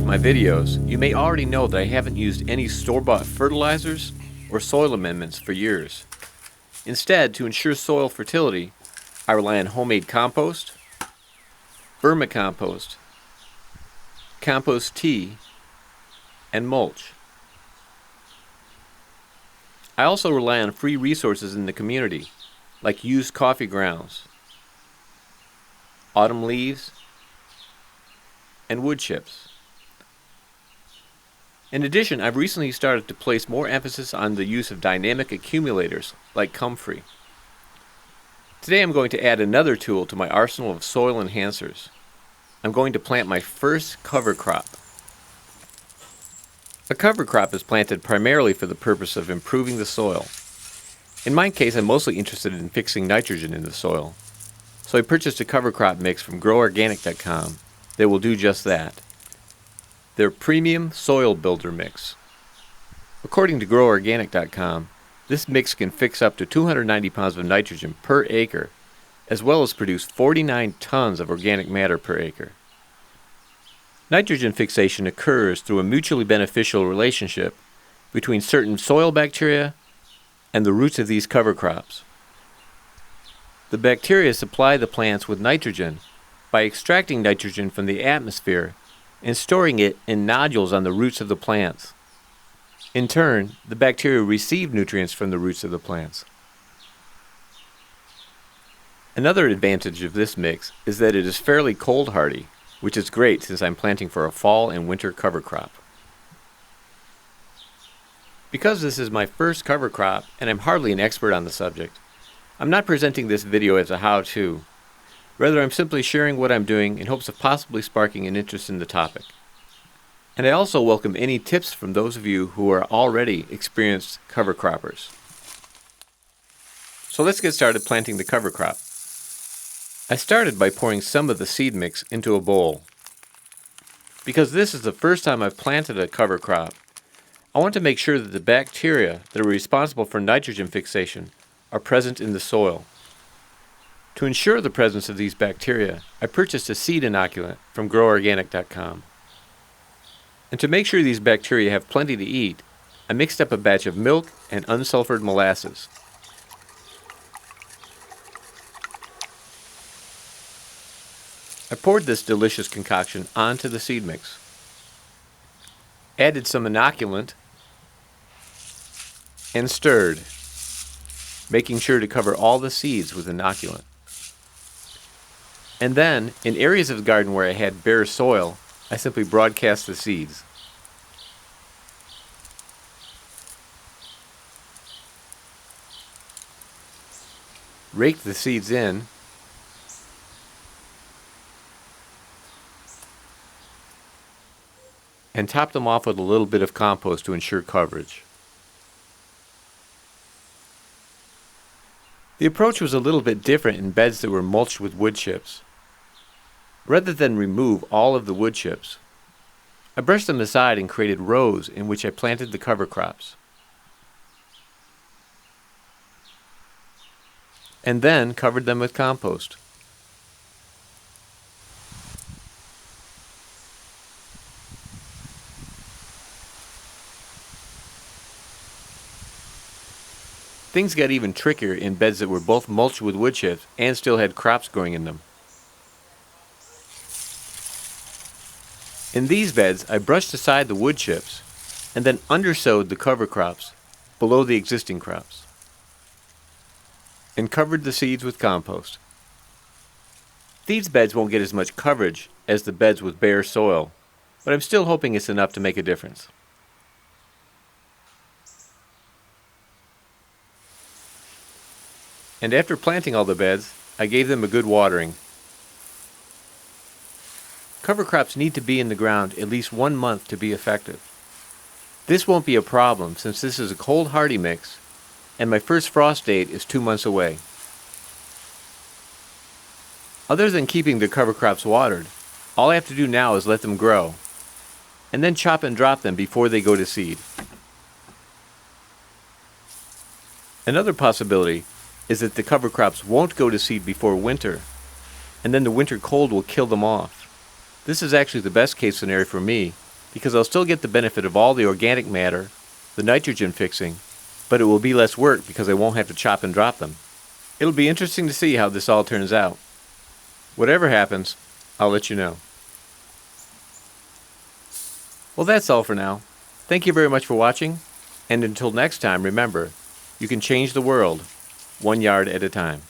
my videos, you may already know that I haven't used any store-bought fertilizers or soil amendments for years. Instead, to ensure soil fertility, I rely on homemade compost, vermicompost, compost tea, and mulch. I also rely on free resources in the community, like used coffee grounds, autumn leaves, and wood chips. In addition, I've recently started to place more emphasis on the use of dynamic accumulators like comfrey. Today I'm going to add another tool to my arsenal of soil enhancers. I'm going to plant my first cover crop. A cover crop is planted primarily for the purpose of improving the soil. In my case, I'm mostly interested in fixing nitrogen in the soil. So I purchased a cover crop mix from groworganic.com that will do just that. Their premium soil builder mix. According to groworganic.com, this mix can fix up to 290 pounds of nitrogen per acre, as well as produce 49 tons of organic matter per acre. Nitrogen fixation occurs through a mutually beneficial relationship between certain soil bacteria and the roots of these cover crops. The bacteria supply the plants with nitrogen by extracting nitrogen from the atmosphere and storing it in nodules on the roots of the plants. In turn, the bacteria receive nutrients from the roots of the plants. Another advantage of this mix is that it is fairly cold hardy, which is great since I'm planting for a fall and winter cover crop. Because this is my first cover crop and I'm hardly an expert on the subject, I'm not presenting this video as a how-to. Rather, I'm simply sharing what I'm doing in hopes of possibly sparking an interest in the topic. And I also welcome any tips from those of you who are already experienced cover croppers. So let's get started planting the cover crop. I started by pouring some of the seed mix into a bowl. Because this is the first time I've planted a cover crop, I want to make sure that the bacteria that are responsible for nitrogen fixation are present in the soil. To ensure the presence of these bacteria, I purchased a seed inoculant from groworganic.com. And to make sure these bacteria have plenty to eat, I mixed up a batch of milk and unsulfured molasses. I poured this delicious concoction onto the seed mix, added some inoculant, and stirred, making sure to cover all the seeds with inoculant. And then, in areas of the garden where I had bare soil, I simply broadcast the seeds. Raked the seeds in, and topped them off with a little bit of compost to ensure coverage. The approach was a little bit different in beds that were mulched with wood chips. Rather than remove all of the wood chips, I brushed them aside and created rows in which I planted the cover crops. And then covered them with compost. Things got even trickier in beds that were both mulched with wood chips and still had crops growing in them. In these beds, I brushed aside the wood chips and then undersowed the cover crops below the existing crops and covered the seeds with compost. These beds won't get as much coverage as the beds with bare soil, but I'm still hoping it's enough to make a difference. And after planting all the beds, I gave them a good watering. Cover crops need to be in the ground at least 1 month to be effective. This won't be a problem since this is a cold hardy mix and my first frost date is 2 months away. Other than keeping the cover crops watered, all I have to do now is let them grow, and then chop and drop them before they go to seed. Another possibility is that the cover crops won't go to seed before winter, and then the winter cold will kill them off. This is actually the best case scenario for me, because I'll still get the benefit of all the organic matter, the nitrogen fixing, but it will be less work because I won't have to chop and drop them. It'll be interesting to see how this all turns out. Whatever happens, I'll let you know. Well, that's all for now. Thank you very much for watching, and until next time, remember, you can change the world 1 yard at a time.